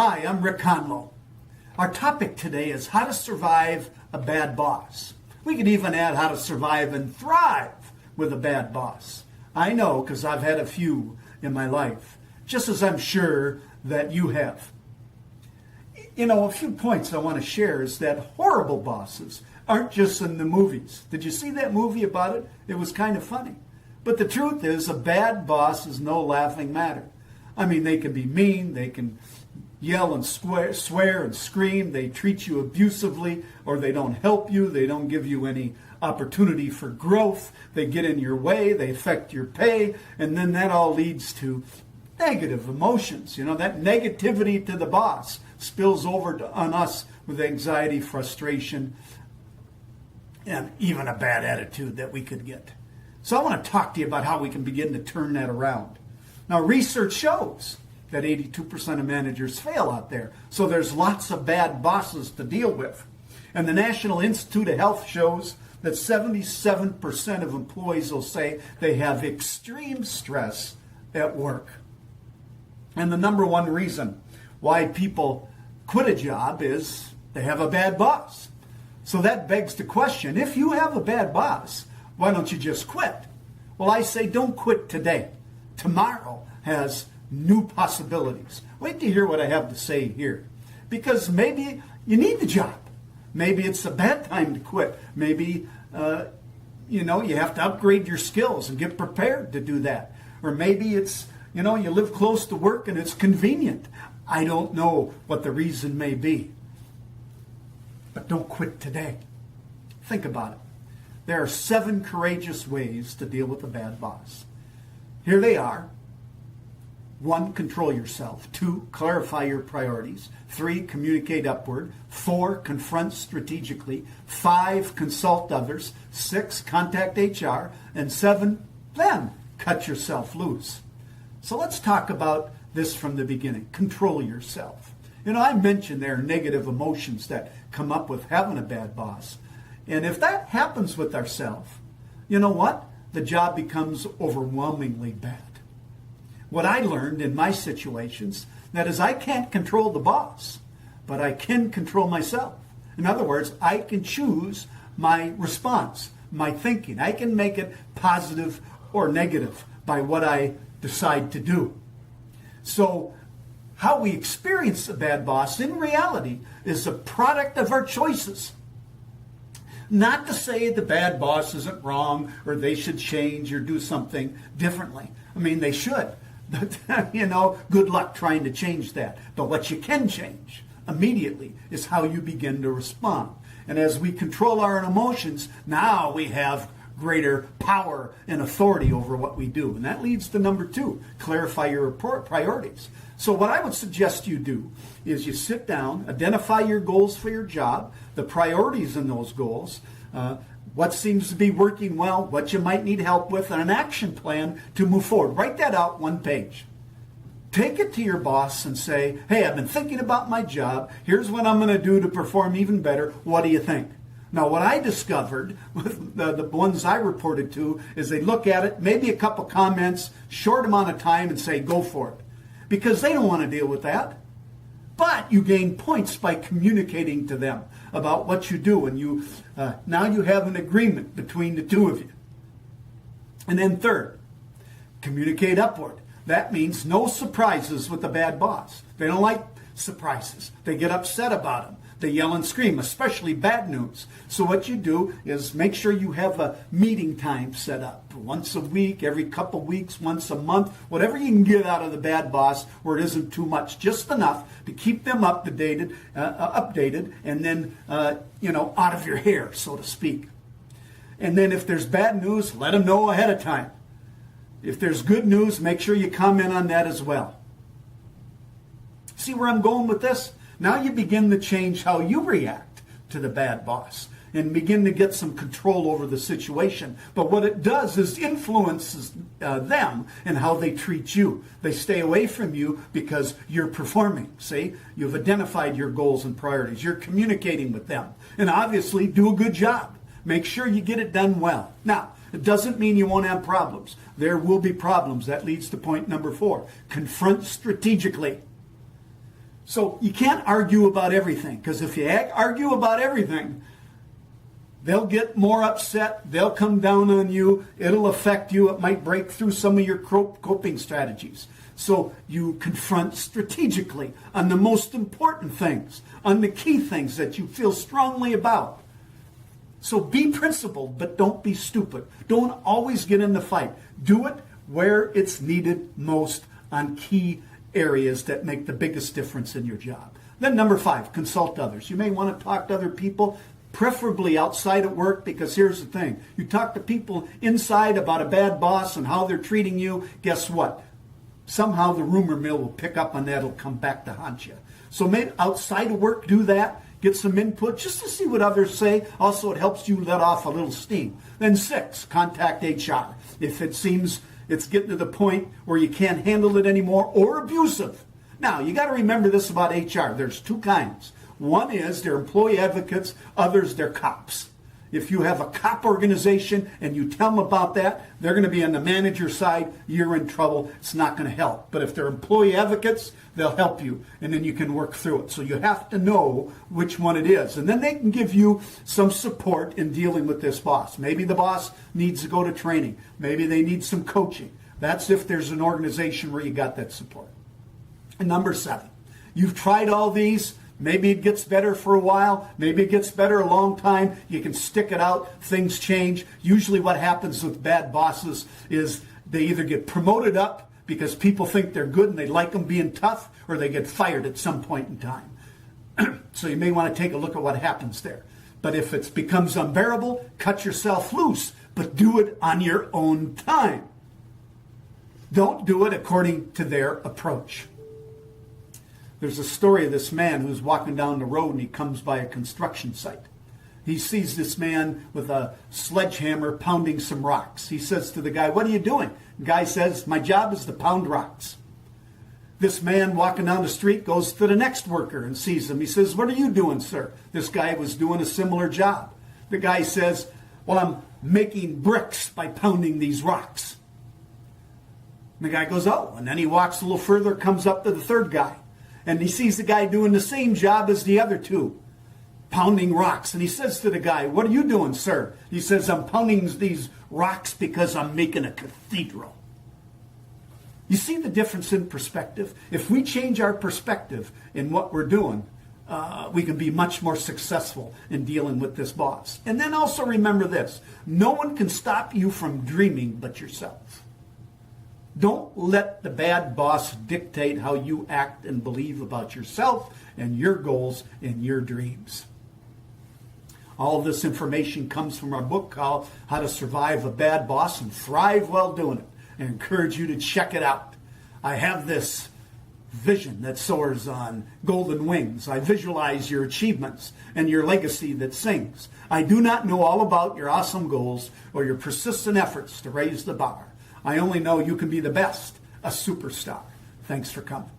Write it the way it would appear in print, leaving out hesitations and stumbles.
Hi, I'm Rick Conlow. Our topic today is how to survive a bad boss. We could even add how to survive and thrive with a bad boss. I know because I've had a few in my life, just as I'm sure that you have. You know, a few points I want to share is that horrible bosses aren't just in the movies. Did you see that movie about it? It was kind of funny. But the truth is, a bad boss is no laughing matter. I mean, they can be mean, they can yell and swear and scream, they treat you abusively, or they don't help you, they don't give you any opportunity for growth, they get in your way, they affect your pay, and then that all leads to negative emotions. You know, that negativity to the boss spills over on us with anxiety, frustration, and even a bad attitude that we could get. So I want to talk to you about how we can begin to turn that around. Now, research shows that 82% of managers fail out there. So there's lots of bad bosses to deal with. And the National Institute of Health shows that 77% of employees will say they have extreme stress at work. And the number one reason why people quit a job is they have a bad boss. So that begs the question, if you have a bad boss, why don't you just quit? Well, I say don't quit today. Tomorrow has new possibilities. Wait to hear what I have to say here. Because maybe you need the job. Maybe it's a bad time to quit. Maybe, you have to upgrade your skills and get prepared to do that. Or maybe it's, you live close to work and it's convenient. I don't know what the reason may be. But don't quit today. Think about it. There are 7 courageous ways to deal with a bad boss. Here they are. 1, control yourself. 2, clarify your priorities. 3, communicate upward. 4, confront strategically. 5, consult others. 6, contact HR. And 7, then cut yourself loose. So let's talk about this from the beginning. Control yourself. I mentioned there are negative emotions that come up with having a bad boss. And if that happens with ourselves, you know what? The job becomes overwhelmingly bad. What I learned in my situations, that is, I can't control the boss, but I can control myself. In other words, I can choose my response, my thinking. I can make it positive or negative by what I decide to do. So how we experience a bad boss in reality is a product of our choices. Not to say the bad boss isn't wrong or they should change or do something differently. I mean, they should. But, good luck trying to change that. But what you can change immediately is how you begin to respond. And as we control our own emotions, now we have greater power and authority over what we do. And that leads to number 2, clarify your priorities. So what I would suggest you do is you sit down, identify your goals for your job, the priorities in those goals, what seems to be working well, what you might need help with, and an action plan to move forward. Write that out 1 page. Take it to your boss and say, hey, I've been thinking about my job. Here's what I'm going to do to perform even better. What do you think? Now, what I discovered with the ones I reported to is they look at it, maybe a couple comments, short amount of time, and say, go for it. Because they don't want to deal with that. But you gain points by communicating to them about what you do, and now you have an agreement between the two of you. And then 3rd, communicate upward. That means no surprises with the bad boss. They don't like surprises. They get upset about them. They yell and scream, especially bad news. So what you do is make sure you have a meeting time set up. Once a week, every couple weeks, once a month, whatever you can get out of the bad boss where it isn't too much, just enough to keep them updated, and then, out of your hair, so to speak. And then if there's bad news, let them know ahead of time. If there's good news, make sure you comment on that as well. See where I'm going with this? Now you begin to change how you react to the bad boss and begin to get some control over the situation. But what it does is influences them and how they treat you. They stay away from you because you're performing. See, you've identified your goals and priorities. You're communicating with them. And obviously, do a good job. Make sure you get it done well. Now, it doesn't mean you won't have problems. There will be problems. That leads to point number 4. Confront strategically. So you can't argue about everything, because if you argue about everything, they'll get more upset. They'll come down on you. It'll affect you. It might break through some of your coping strategies. So you confront strategically on the most important things, on the key things that you feel strongly about. So be principled, but don't be stupid. Don't always get in the fight. Do it where it's needed most on key areas that make the biggest difference in your job. Then number 5, consult others. You may want to talk to other people, preferably outside of work, because here's the thing. You talk to people inside about a bad boss and how they're treating you, guess what? Somehow the rumor mill will pick up on that. It'll come back to haunt you. So maybe outside of work, do that. Get some input just to see what others say. Also, it helps you let off a little steam. Then 6, contact HR. If it seems it's getting to the point where you can't handle it anymore or abusive. Now, you got to remember this about HR. There's 2 kinds. One is they're employee advocates. Others, they're cops. If you have a cop organization and you tell them about that, they're going to be on the manager side. You're in trouble. It's not going to help. But if they're employee advocates, they'll help you, and then you can work through it. So you have to know which one it is. And then they can give you some support in dealing with this boss. Maybe the boss needs to go to training. Maybe they need some coaching. That's if there's an organization where you got that support. And number 7, you've tried all these. Maybe it gets better for a while. Maybe it gets better a long time. You can stick it out. Things change. Usually what happens with bad bosses is they either get promoted up because people think they're good and they like them being tough, or they get fired at some point in time. So you may want to take a look at what happens there. But if it becomes unbearable, cut yourself loose, but do it on your own time. Don't do it according to their approach. There's a story of this man who's walking down the road and he comes by a construction site. He sees this man with a sledgehammer pounding some rocks. He says to the guy, "What are you doing?" The guy says, "My job is to pound rocks." This man walking down the street goes to the next worker and sees him. He says, "What are you doing, sir?" This guy was doing a similar job. The guy says, "Well, I'm making bricks by pounding these rocks." And the guy goes, "Oh," and then he walks a little further, comes up to the third guy. And he sees the guy doing the same job as the other 2, pounding rocks. And he says to the guy, "What are you doing, sir?" He says, "I'm pounding these rocks because I'm making a cathedral." You see the difference in perspective? If we change our perspective in what we're doing, we can be much more successful in dealing with this boss. And then also remember this. No one can stop you from dreaming but yourself. Don't let the bad boss dictate how you act and believe about yourself and your goals and your dreams. All of this information comes from our book called How to Survive a Bad Boss and Thrive While Doing It. I encourage you to check it out. I have this vision that soars on golden wings. I visualize your achievements and your legacy that sings. I do not know all about your awesome goals or your persistent efforts to raise the bar. I only know you can be the best, a superstar. Thanks for coming.